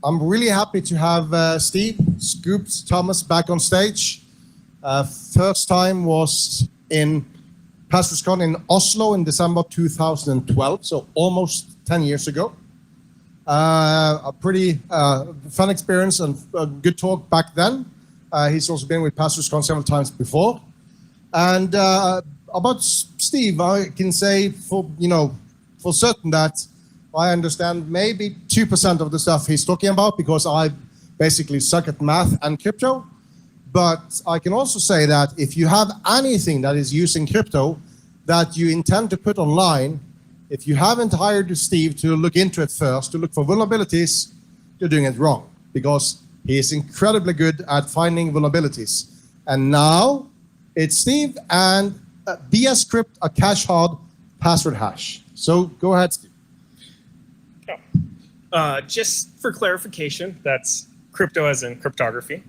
I'm really happy to have Steve, Scoops, Thomas back on stage. First time was in PasswordsCon in Oslo in December 2012, so almost 10 years ago. A pretty fun experience and a good talk back then. He's also been with PasswordsCon several times before. And about Steve, I can say for certain that I understand maybe 2% of the stuff he's talking about because I basically suck at math and crypto. But I can also say that if you have anything that is using crypto that you intend to put online, if you haven't hired Steve to look into it first, to look for vulnerabilities, you're doing it wrong because he is incredibly good at finding vulnerabilities. And now it's Steve and bscrypt, a cache hard password hash. So go ahead, Steve. Just for clarification, that's crypto as in cryptography.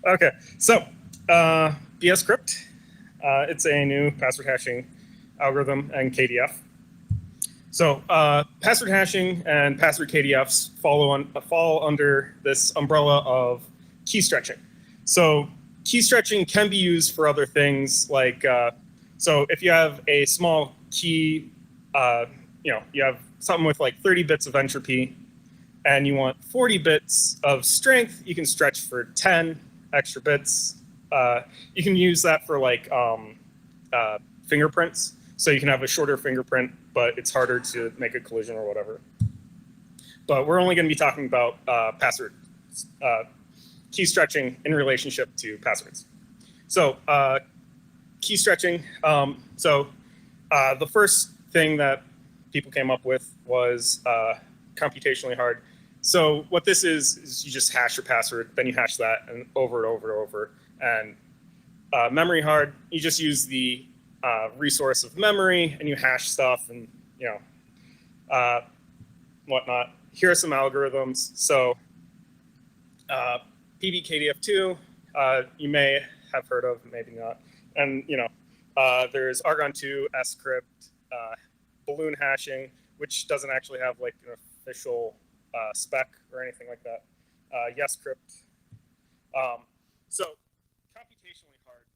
Okay, so bscrypt, it's a new password hashing algorithm and KDF. So password hashing and password KDFs fall under this umbrella of key stretching. So key stretching can be used for other things like, so if you have a small key, you have something with like 30 bits of entropy and you want 40 bits of strength, you can stretch for 10 extra bits. You can use that for like fingerprints. So you can have a shorter fingerprint, but it's harder to make a collision or whatever. But we're only going to be talking about password key stretching in relationship to passwords. So key stretching. The first thing that people came up with was computationally hard. So what this is you just hash your password, then you hash that and over and over and over. And memory hard, you just use the resource of memory and you hash stuff and whatnot. Here are some algorithms. So PBKDF2, you may have heard of, maybe not. And there's Argon2, bscrypt, balloon hashing, which doesn't actually have like an official spec or anything like that. YesCrypt. So computationally hard.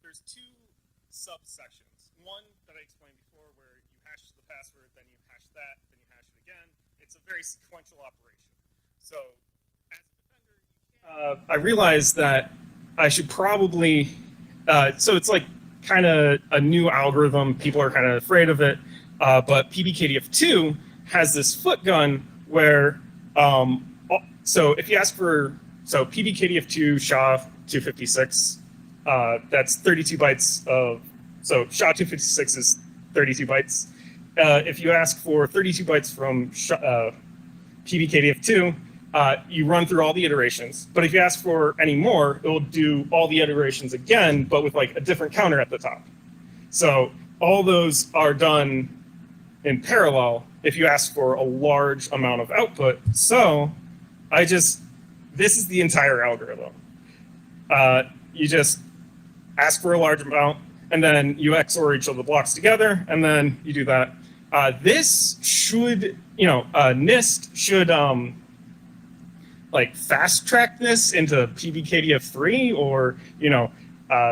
There's two subsections. One that I explained before, where you hash the password, then you hash that, then you hash it again. It's a very sequential operation. So as a defender, I realized that I should probably. So it's like kind of a new algorithm. People are kind of afraid of it. But PBKDF2 has this foot gun where, so if you ask for, so PBKDF2 SHA-256, that's 32 bytes of, so SHA-256 is 32 bytes. If you ask for 32 bytes from PBKDF2, you run through all the iterations. But if you ask for any more, it will do all the iterations again, but with like a different counter at the top. So all those are done in parallel if you ask for a large amount of output. So this is the entire algorithm. You just ask for a large amount, and then you XOR each of the blocks together, and then you do that. This should, NIST should like fast track this into PBKDF3 or,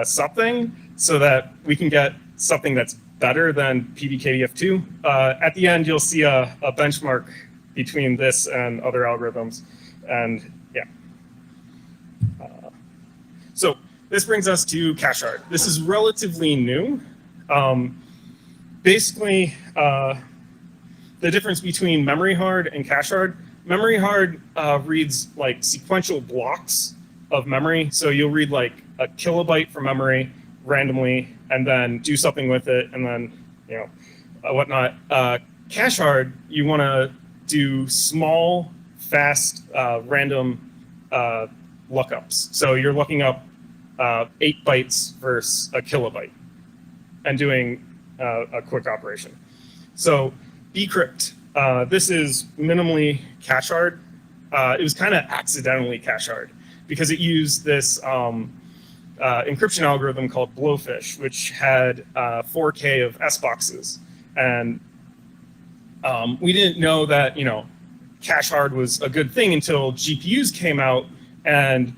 something so that we can get something that's better than PBKDF2. At the end, you'll see a benchmark between this and other algorithms. And yeah. So this brings us to cache hard. This is relatively new. Basically, the difference between memory hard and cache hard. Memory hard reads like sequential blocks of memory. So you'll read like a kilobyte from memory randomly and then do something with it and then, whatnot. Cache hard, you want to do small, fast, random lookups. So you're looking up 8 bytes versus a kilobyte and doing a quick operation. So bcrypt, this is minimally cache hard. It was kind of accidentally cache hard because it used this encryption algorithm called Blowfish, which had 4K of S boxes. And We didn't know that, cache hard was a good thing until GPUs came out, and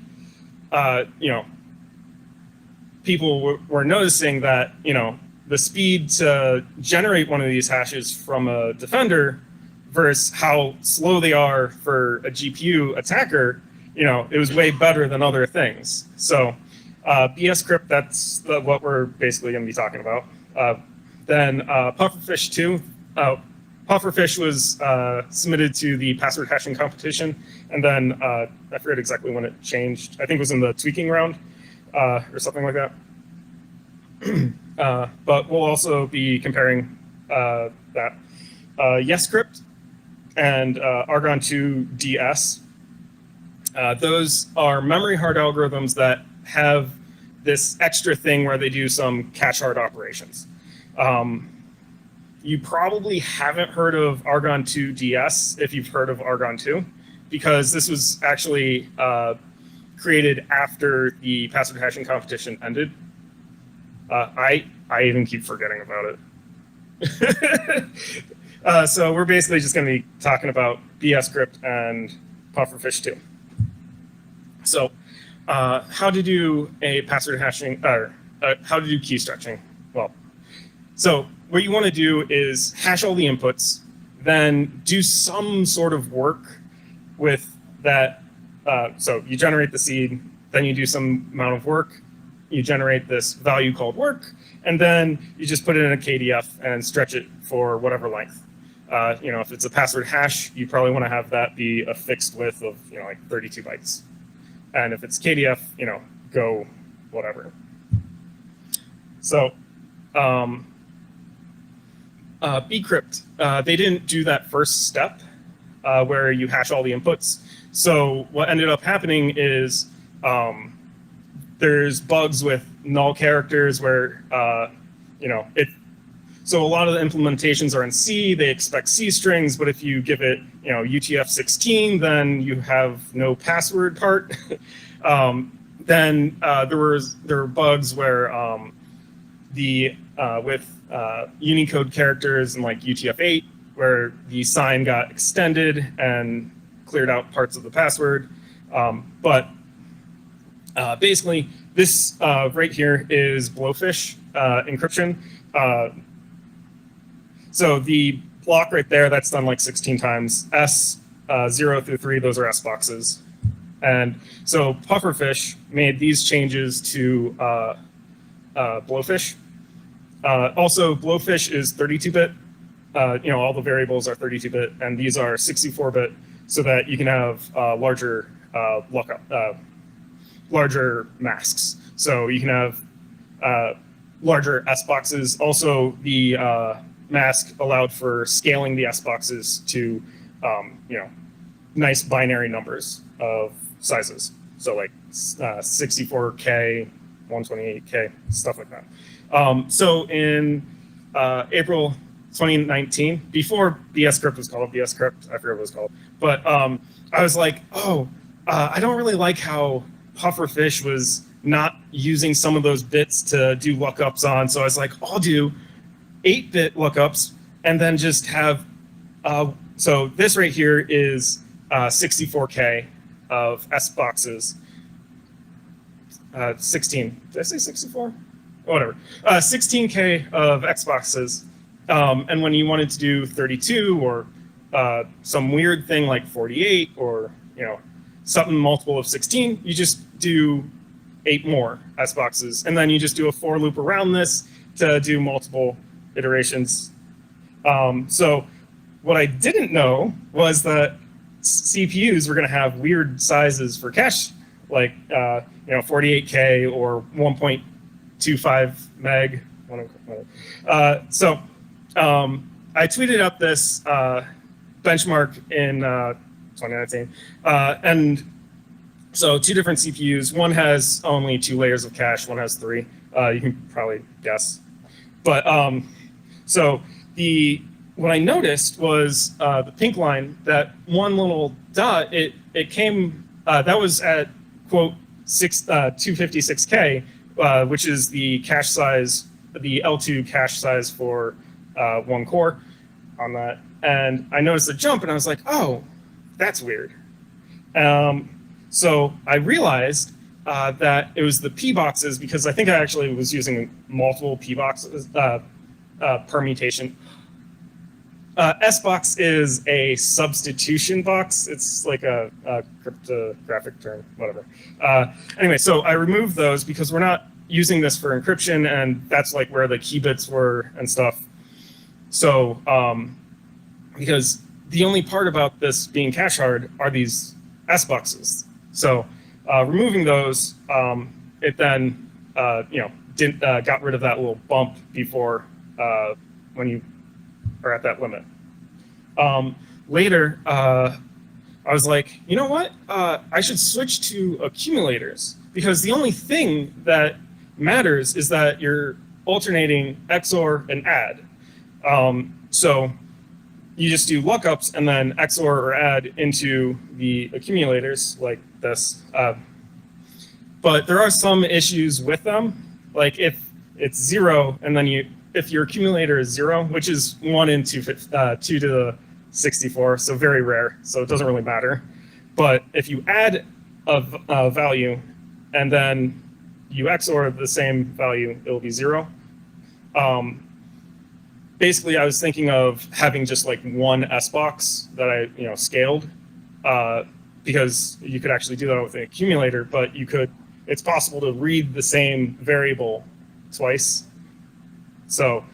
people were noticing that the speed to generate one of these hashes from a defender versus how slow they are for a GPU attacker, it was way better than other things. So bscrypt, that's what we're basically going to be talking about. Then pufferfish 2. Pufferfish was submitted to the password hashing competition, and then I forget exactly when it changed. I think it was in the tweaking round or something like that. But we'll also be comparing that. YesCrypt and Argon 2 DS. Those are memory hard algorithms that have this extra thing where they do some cache hard operations. You probably haven't heard of Argon 2 DS if you've heard of Argon 2, because this was actually created after the password hashing competition ended. I even keep forgetting about it. So we're basically just going to be talking about bscrypt and pufferfish 2. So how to do a password hashing, or how to do key stretching? Well, so what you want to do is hash all the inputs, then do some sort of work with that. So you generate the seed, then you do some amount of work, you generate this value called work, and then you just put it in a KDF and stretch it for whatever length. If it's a password hash, you probably want to have that be a fixed width of like 32 bytes. And if it's KDF, go whatever. So bcrypt, they didn't do that first step where you hash all the inputs. So what ended up happening is there's bugs with null characters where so a lot of the implementations are in C. They expect C strings, but if you give it UTF-16, then you have no password part. Then there were bugs where with Unicode characters and like UTF-8, where the sign got extended and cleared out parts of the password. But basically, this right here is blowfish encryption. So the block right there, that's done like 16 times. S 0 through 3, those are S boxes. And so pufferfish made these changes to blowfish. Also, blowfish is 32-bit. All the variables are 32-bit, and these are 64-bit, so that you can have larger larger masks. So you can have larger S boxes. Also, the mask allowed for scaling the S boxes to nice binary numbers of sizes. So like 64K, 128K, stuff like that. So in April 2019, before bscrypt was called bscrypt, I forget what it was called, but I was like, I don't really like how pufferfish was not using some of those bits to do lookups on. So I was like, I'll do 8-bit lookups and then just have, so this right here is 64K of S boxes. 16, did I say 64? Whatever. 16K of X boxes. And when you wanted to do 32 or some weird thing like 48 or, something multiple of 16, you just do 8 more S boxes. And then you just do a for loop around this to do multiple iterations. So what I didn't know was that CPUs were going to have weird sizes for cache, like 48K or 1.25 meg. So I tweeted up this benchmark in 2019, and so 2 different CPUs. One has only 2 layers of cache. One has 3. You can probably guess. But so what I noticed was the pink line, that one little dot, it came, that was at, quote, 256K, which is the cache size, the L2 cache size for 1 core. on that, and I noticed a jump, and I was like, oh, that's weird. So I realized that it was the P boxes, because I think I actually was using multiple P boxes permutation. S-box is a substitution box. It's like a cryptographic term, whatever. Anyway, so I removed those because we're not using this for encryption, and that's like where the key bits were and stuff. So because the only part about this being cache hard are these S-boxes. So removing those, it then got rid of that little bump before when you are at that limit. Later, I was like, you know what? I should switch to accumulators, because the only thing that matters is that you're alternating XOR and add. So you just do lookups and then XOR or add into the accumulators like this. But there are some issues with them. Like if it's 0 and then if your accumulator is 0, which is 1 in 2 to the 64, so very rare, so it doesn't really matter. But if you add a value and then you XOR the same value, it'll be 0. Basically, I was thinking of having just like one S-box that I scaled, because you could actually do that with an accumulator, but it's possible to read the same variable twice. So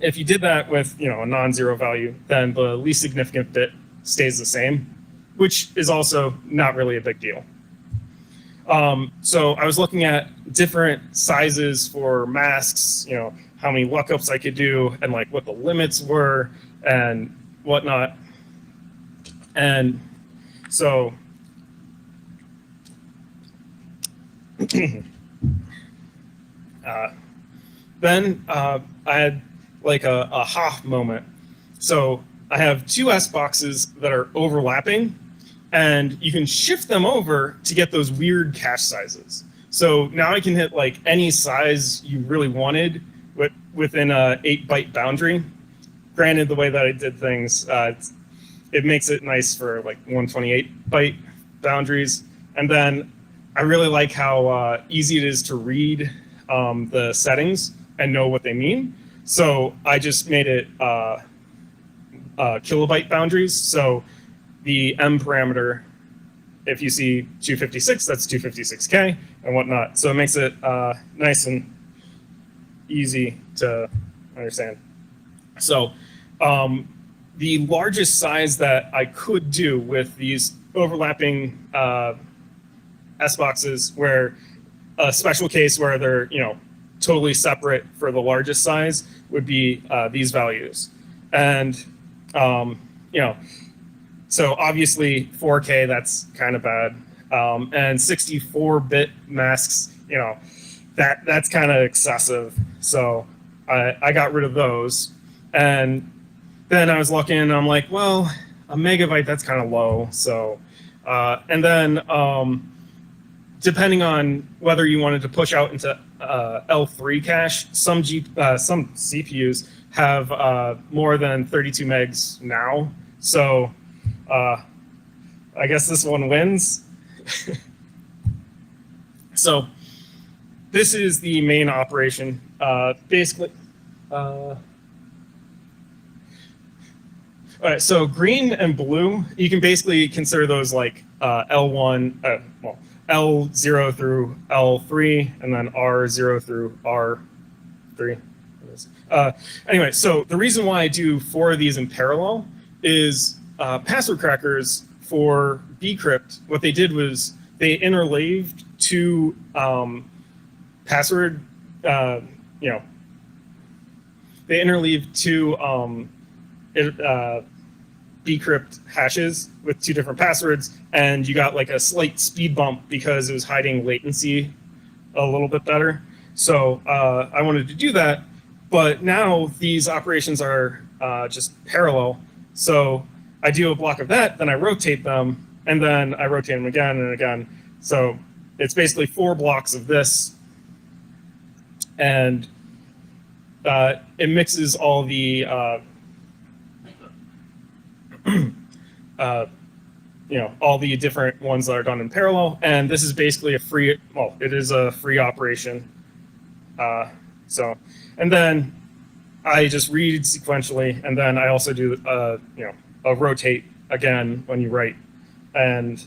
if you did that with a non-zero value, then the least significant bit stays the same, which is also not really a big deal. So I was looking at different sizes for masks, how many lookups I could do, and like what the limits were and whatnot. And so then I had like a aha moment. So I have two S boxes that are overlapping, and you can shift them over to get those weird cache sizes. So now I can hit like any size you really wanted within a 8-byte boundary. Granted, the way that I did things, it makes it nice for like 128-byte boundaries. And then I really like how easy it is to read the settings and know what they mean. So I just made it kilobyte boundaries. So the M parameter, if you see 256, that's 256K and whatnot. So it makes it nice and easy to understand. So the largest size that I could do with these overlapping S boxes, where a special case where they're totally separate for the largest size, would be these values. And so obviously 4K, that's kind of bad. And 64-bit masks, that's kind of excessive. So I got rid of those. And then I was looking and I'm like, well, a megabyte, that's kind of low. So, and then depending on whether you wanted to push out into L3 cache, some CPUs have more than 32 megs now. So I guess this one wins. So this is the main operation. Basically, all right, so green and blue, you can basically consider those like L1, L0 through L3, and then R0 through R3. Anyway, so the reason why I do 4 of these in parallel is password crackers for bscrypt. What they did was they interleaved 2 password, they interleaved 2 bscrypt hashes with 2 different passwords, and you got like a slight speed bump because it was hiding latency a little bit better. So I wanted to do that, but now these operations are just parallel. So I do a block of that, then I rotate them, and then I rotate them again and again. So it's basically 4 blocks of this, and it mixes all the all the different ones that are done in parallel, and this is basically a free, well, it is a free operation. And then I just read sequentially, and then I also do a rotate again when you write, and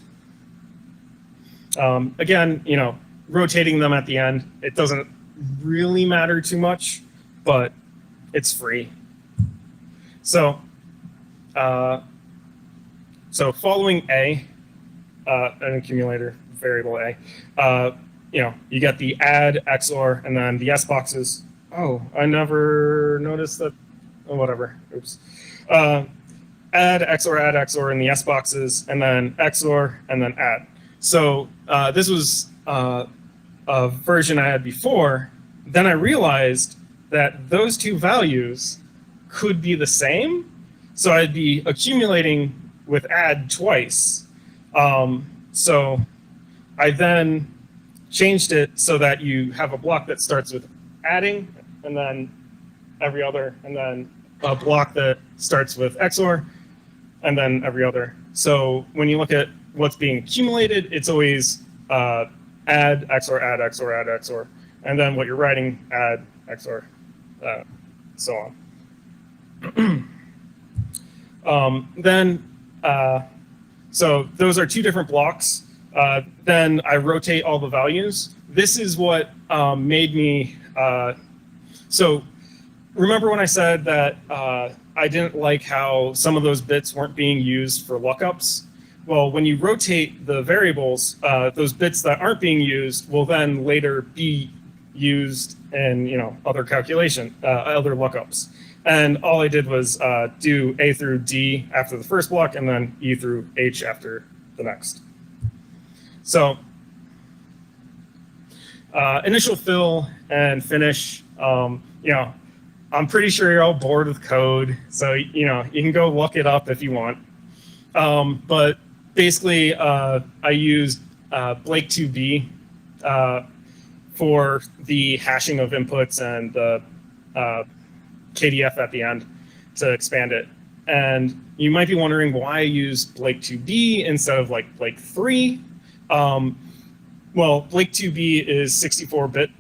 again, rotating them at the end, it doesn't really matter too much, but it's free. So following A, an accumulator variable A, you get the add, XOR, and then the S boxes. Oh, I never noticed that. Oh, whatever. Oops. Add, XOR in the S boxes, and then XOR, and then add. So this was a version I had before. Then I realized that those two values could be the same. So I'd be accumulating with add twice. So I then changed it so that you have a block that starts with adding, and then every other, and then a block that starts with XOR, and then every other. So when you look at what's being accumulated, it's always add, XOR, add, XOR, add, XOR. And then what you're writing, add, XOR, so on. So those are two different blocks. Then I rotate all the values. This is what made me, so remember when I said that I didn't like how some of those bits weren't being used for lookups? Well, when you rotate the variables, those bits that aren't being used will then later be used in other calculation, other lookups. And all I did was do A through D after the first block, and then E through H after the next. So initial fill and finish, I'm pretty sure you're all bored with code, so you can go look it up if you want. But basically, I used Blake2B for the hashing of inputs and the KDF at the end to expand it. And you might be wondering why I use Blake2B instead of like Blake3. Well, Blake2B is 64-bit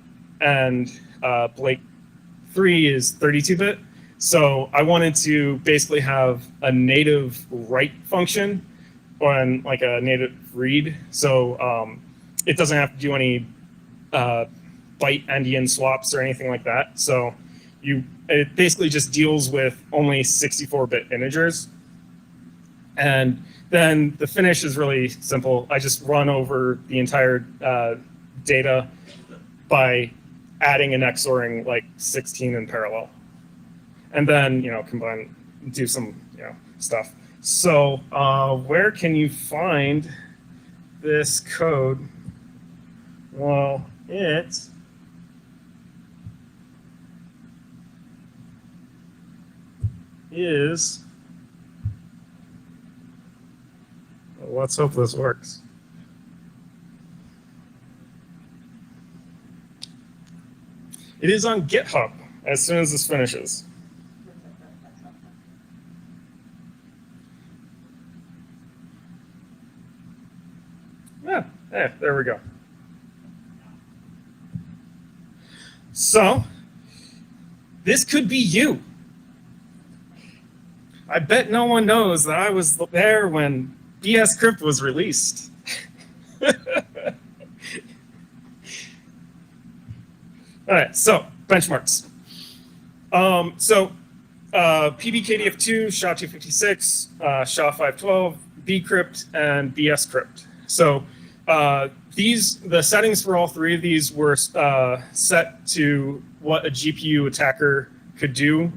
and Blake3 is 32-bit. So I wanted to basically have a native write function and like a native read. So it doesn't have to do any byte endian swaps or anything like that. So it basically just deals with only 64-bit integers. And then the finish is really simple. I just run over the entire data by adding and XORing like 16 in parallel. And then, combine, do some, stuff. So where can you find this code? Well, it is, let's hope this works. It is on GitHub as soon as this finishes. Yeah, there we go. So this could be you. I bet no one knows that I was there when bscrypt was released. All right, so benchmarks. PBKDF2, SHA-256, SHA-512, bcrypt, and bscrypt. So the settings for all three of these were set to what a GPU attacker could do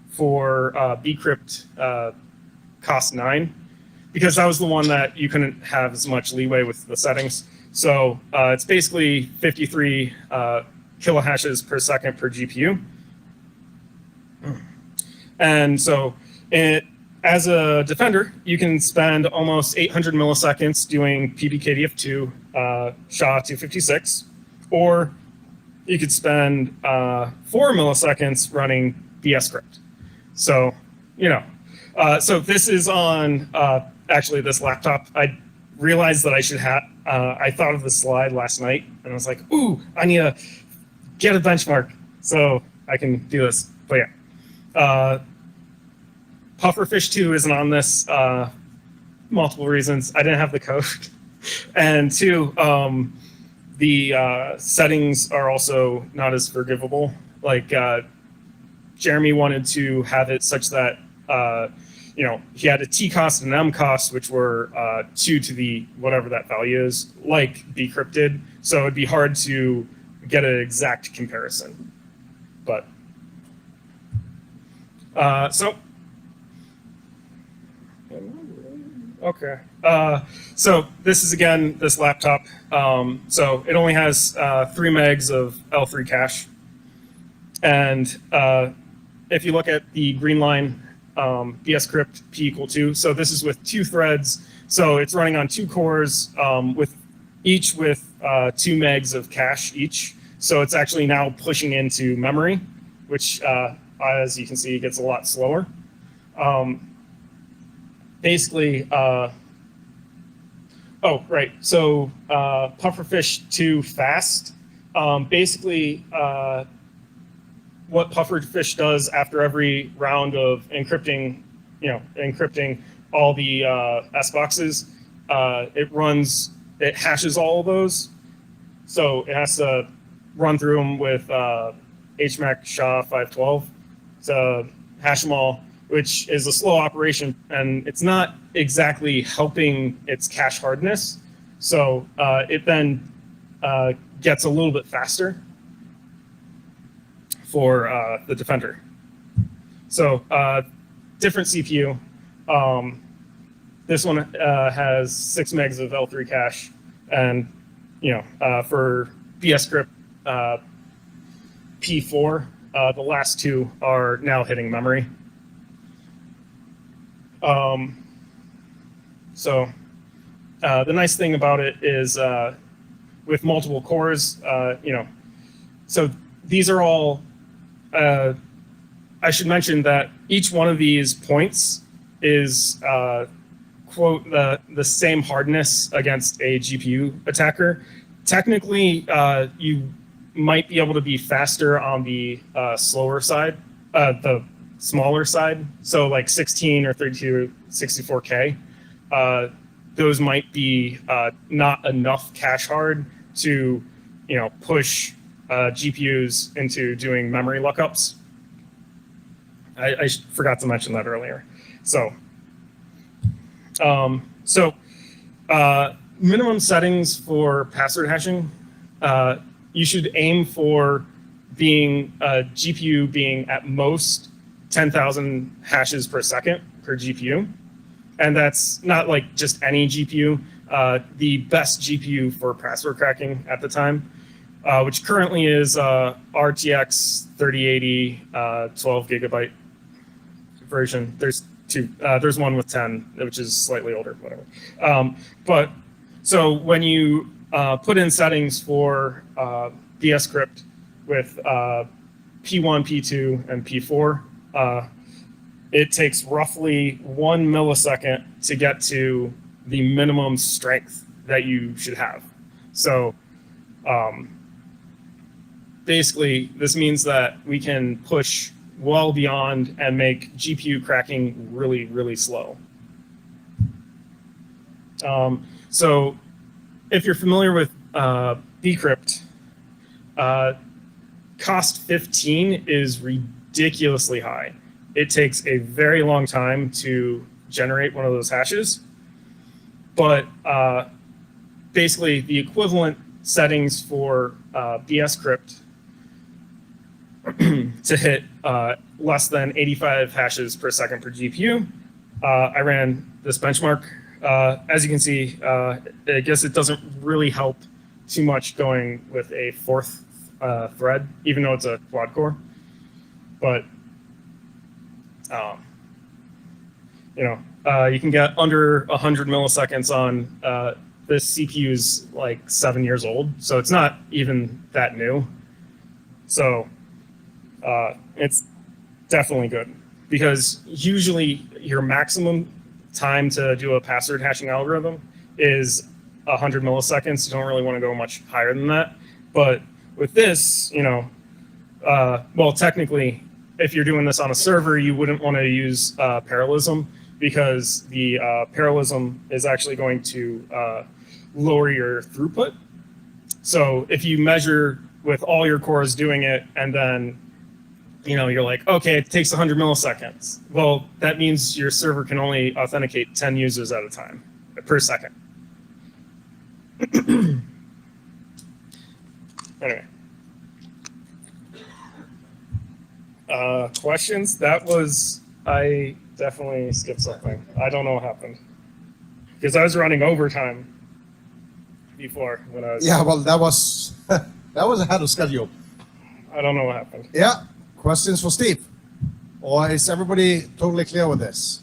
for bcrypt cost 9, because that was the one that you couldn't have as much leeway with the settings. So it's basically 53 kilohashes per second per GPU. And so as a defender, you can spend almost 800 milliseconds doing PBKDF2 SHA-256, or you could spend 4 milliseconds running bscrypt. So, so this is on actually this laptop. I realized that I should have, I thought of the slide last night and I was like, ooh, I need to get a benchmark so I can do this. But yeah, Pufferfish 2 isn't on this, multiple reasons. I didn't have the code. And 2, the settings are also not as forgivable. Like Jeremy wanted to have it such that he had a T cost and an M cost, which were 2 to the whatever that value is, like bcrypt did. So it'd be hard to get an exact comparison. But okay. So this is again this laptop. So it only has 3 megs of L3 cache, and if you look at the green line, bscrypt p = 2. So this is with 2 threads. So it's running on 2 cores with 2 megs of cache each. So it's actually now pushing into memory, which as you can see gets a lot slower. Basically, oh right. So Pufferfish 2 fast. Basically, what Pufferfish does after every round of encrypting, encrypting all the S boxes, it hashes all of those. So it has to run through them with HMAC SHA-512 to hash them all, which is a slow operation, and it's not exactly helping its cache hardness. So it then gets a little bit faster for the Defender. So different CPU. This one has 6 megs of L3 cache, and for bscrypt P4, the last 2 are now hitting memory. So the nice thing about it is with multiple cores, so these are all, I should mention that each one of these points is quote the same hardness against a GPU attacker. Technically, you might be able to be faster on the slower side, the smaller side. So like 16 or 32, 64K. Those might be not enough cache hard to, push GPUs into doing memory lookups. I forgot to mention that earlier. So, minimum settings for password hashing. You should aim for being GPU being at most 10,000 hashes per second per GPU. And that's not like just any GPU. The best GPU for password cracking at the time, which currently is RTX 3080 12 gigabyte version. There's 2. There's one with 10, which is slightly older, whatever. But so when you put in settings for bscrypt with P1, P2, and P4, it takes roughly 1 millisecond to get to the minimum strength that you should have. So basically, this means that we can push well beyond and make GPU cracking really, really slow. So if you're familiar with bcrypt, cost 15 is ridiculously high. It takes a very long time to generate one of those hashes. But basically, the equivalent settings for bscrypt to hit less than 85 hashes per second per GPU. I ran this benchmark. As you can see, I guess it doesn't really help too much going with a 4th thread, even though it's a quad core. But you can get under 100 milliseconds on this CPU is like 7 years old, so it's not even that new. So it's definitely good, because usually your maximum time to do a password hashing algorithm is 100 milliseconds. You don't really want to go much higher than that. But with this, well, technically, if you're doing this on a server, you wouldn't want to use parallelism, because the parallelism is actually going to lower your throughput. So if you measure with all your cores doing it, and then you're like, okay, it takes 100 milliseconds. Well, that means your server can only authenticate 10 users at a time, per second. Anyway. Questions? I definitely skipped something. I don't know what happened. Because I was running overtime before when I was... Yeah, well, that was ahead of schedule. I don't know what happened. Yeah. Questions for Steve? Or is everybody totally clear with this?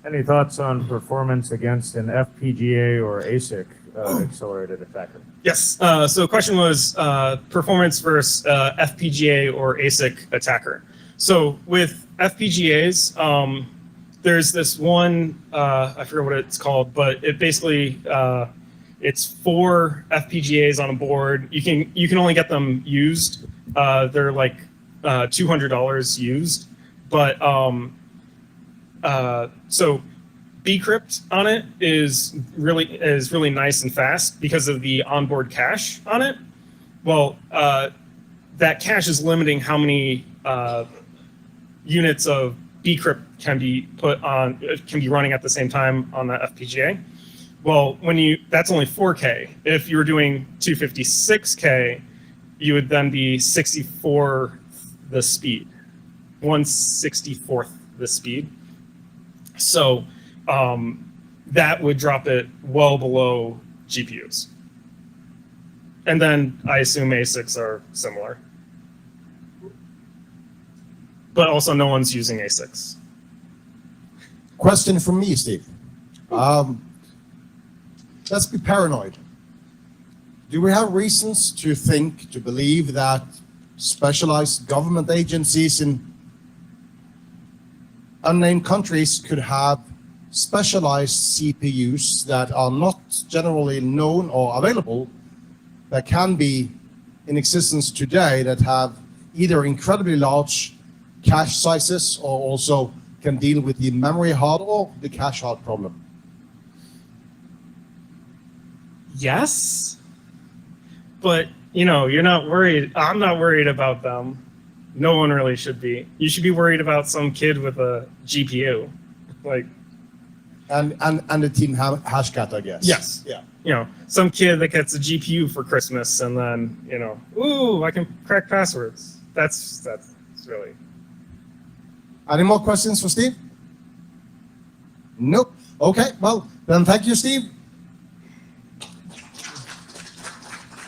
Any thoughts on performance against an FPGA or ASIC accelerated attacker? Yes. So the question was performance versus FPGA or ASIC attacker. So with FPGAs, there's this one, I forget what it's called, but it basically, it's 4 FPGAs on a board. You can only get them used. They're like $200 used, but so bscrypt on it is really nice and fast because of the onboard cache on it. Well, that cache is limiting how many units of bscrypt can be running at the same time on the FPGA. Well, that's only 4K. If you were doing 256K, you would then be 64 the speed, 1/64th the speed. So that would drop it well below GPUs. And then I assume ASICs are similar. But also no one's using ASICs. Question from me, Steve. Let's be paranoid. Do we have reasons to believe that specialized government agencies in unnamed countries could have specialized CPUs that are not generally known or available, that can be in existence today, that have either incredibly large cache sizes or also can deal with the memory hard or the cache hard problem? Yes, but you're not worried. I'm not worried about them. No one really should be. You should be worried about some kid with a GPU, like. And the team Hashcat, I guess. Yes. Yeah. Some kid that gets a GPU for Christmas, and then ooh, I can crack passwords. That's really. Any more questions for Steve? Nope. Okay. Well, then thank you, Steve.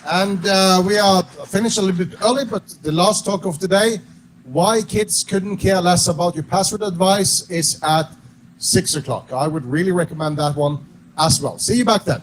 And we are finished a little bit early, but the last talk of the day, why kids couldn't care less about your password advice, is at 6 o'clock. I would really recommend that one as well. See you back then.